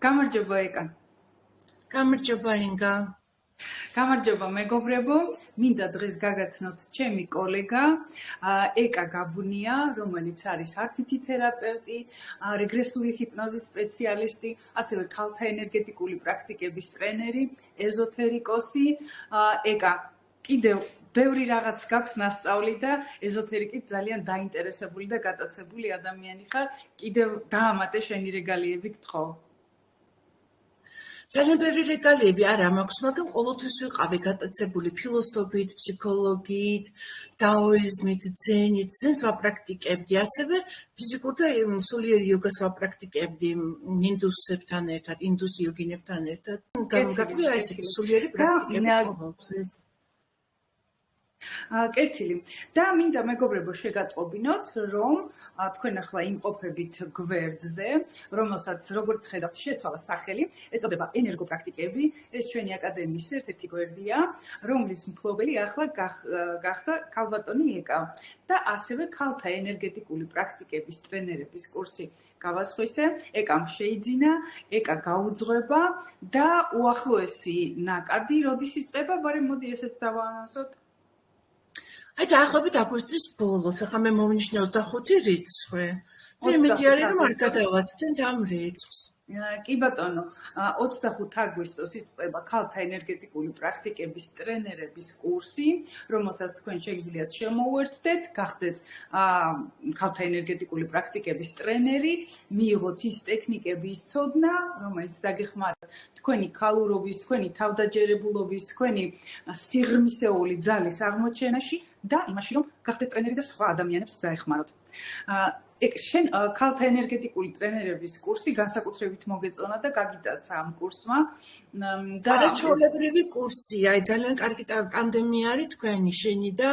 გამარჯობა ეკა. გამარჯობა ინგა. გამარჯობა მეგობრებო, მინდა დღეს გაგაცნოთ ჩემი კოლეგა ეკა გაბუნია, რომელიც არის არქიტი თერაპევტი, რეგრესული ჰიპნოზის სპეციალისტი, ასევე ქალთა ენერგეტიკული პრაქტიკების ტრენერი, ეზოთერიკოსი. ეკა კიდევ ბევრი რაღაც გაქვს ნასწავლი და ეზოთერიკით ძალიან დაინტერესებული და გატაცებული ადამიანი ხარ. კიდევ დაამატე შენი რეგალიები გთხოვ. ძალიან ბევრი რეგალიები არა მაქვს, მაგრამ ყოველთვის ვიყავი გატაცებული ფილოსოფიით, ფსიქოლოგიით, დაოიზმით, ძენით, ძენს ვაპრაქტიკებდი, ასევე ფიზიკურ და სულიერი იოგას ვაპრაქტიკებდი ინდუსებთან ერთად, ინდუს იოგინებთან ერთად. გაგვია ესეთი სულიერი პრაქტიკები ყოველთვის. კეთილი. და მინდა მეგობრებო შეგატყობინოთ, რომ თქვენ ახლა იმყოფებით გვერდზე, რომელსაც როგორც ხედავთ შეცვალა სახელი, ეწოდება ენერგოპრაქტიკები. ეს ჩვენი აკადემიის ერთ-ერთი გვერდია, რომლის მფლობელი ახლა გახდა ქალბატონი ეკა. და ასევე ქალთა ენერგეტიკული პრაქტიკების ტრენერების კურსი გავასხვისე. ეკამ შეიძინა, ეკა გაუძღვება და უახლოესი ნაკადი როდის იწყება, ბარემ მოდი ესეც დავაანონსოთ. აი დაახლოებით აგვისტოს ბოლოს, ახლა მე მოვნიშნე 25 რიცხვი. იმედი არის რომ არ გადავაცდენ ამ რიცხვს. კი ბატონო, 25 აგვისტოს იწყება ქალთა ენერგეტიკული პრაქტიკების ტრენერების კურსი, რომელსაც თქვენ შეგიძლიათ შემოუერთდეთ, გახდეთ ქალთა ენერგეტიკული პრაქტიკების ტრენერი, მიიღოთ ის ტექნიკების ცოდნა, რომელიც დაგეხმაროთ თქვენი ქალურობის, თქვენი თავდაჯერებულობის, თქვენი სიღრმისეული ძალის აღმოჩენაში და იმაში, რომ გახდეთ ტრენერი და სხვა ადამიანებს დაეხმაროთ. შენ ქალთა ენერგეტიკული ტრენერების კურსი განსაკუთრებით მოგეწონა და გაგიტაცა ამ კურსმა და არაჩვეულებრივი კურსია, აი ძალიან კარგი ტანდემი არის თქვენი, შენი და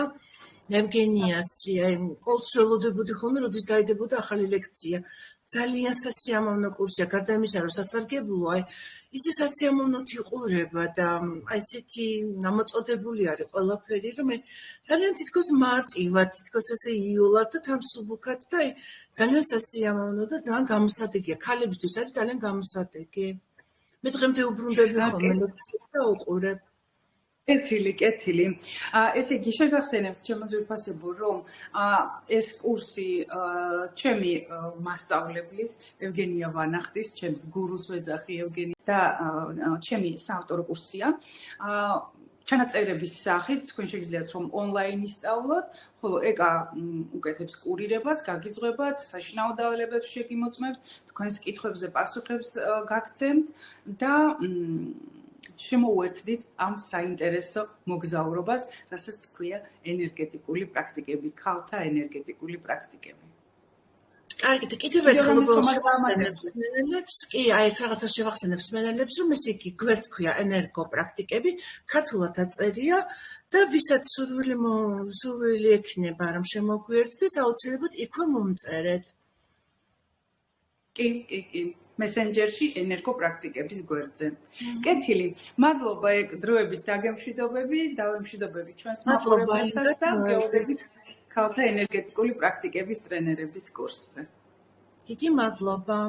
ევგენიასი, აი ყოველთვის ველოდებოდი ხოლმე, როდის დაიდებოდა ახალი ლექცია. ძალიან სასიამოვნო კურსია, გარდა იმისა, რომ სასარგებლო, აი ისე სასიამოვნოთ იყურება და აი ესეთი ამოწოდებული არის ყველაფერი, რომ მე ძალიან თითქოს მარტივად, თითქოს ესე იოლად და თამსუბუქად და აი ძალიან სასიამოვნო და ძალიან გამოსადეგია. ქალებისთვის არის ძალიან გამოსადეგი. მე დღემდე უბრუნდები ხოლმე ლექციებს და უყურებ. კეთილი. ესე იგი შეგახსენებთ ჩემო ძვირფასებო, რომ ეს კურსი ჩემი მასწავლებლის ევგენია ვანახტის, ჩემს გურუს ვეძახი ევგენი და ჩემი საავტორო კურსია. ჩანაწერების სახით თქვენ შეგიძლიათ რომ ონლაინ ისწავლოთ, ხოლო ეკა უკეთებს კურირებას, გაგიძღვებათ, საშინაო დავალებებს შეგიმოწმებთ, თქვენს კითხვებზე პასუხებს გაგცემთ და შემოუერთდით ამ საინტერესო მოგზაურობას, რასაც ქვია ენერგეტიკული პრაქტიკები, ქალთა ენერგეტიკული პრაქტიკები. კარგი, და კიდევ ერთხელ შევახსენებს მენელებს, კი, აი ერთ რაღაცას შევახსენებს მენელებს, რომ ეს იგი გვერდს ქვია ენერგოპრაქტიკები, ქართულად აწერია და ვისაც სურვილი ექნება, რომ შემოგვიერთდეს, აუცილებლად იქვე მომწერეთ. კი. მესენჯერში ენერგოპრაქტიკების გვერდზე. კეთილი. მადლობა ეკ დროებით დაგემშვიდობები, დავემშვიდობები ჩვენს მაყურებელსაც და გეუბნებით ქალთა ენერგეტიკული პრაქტიკების ტრენერების კურსზე. დიდი მადლობა.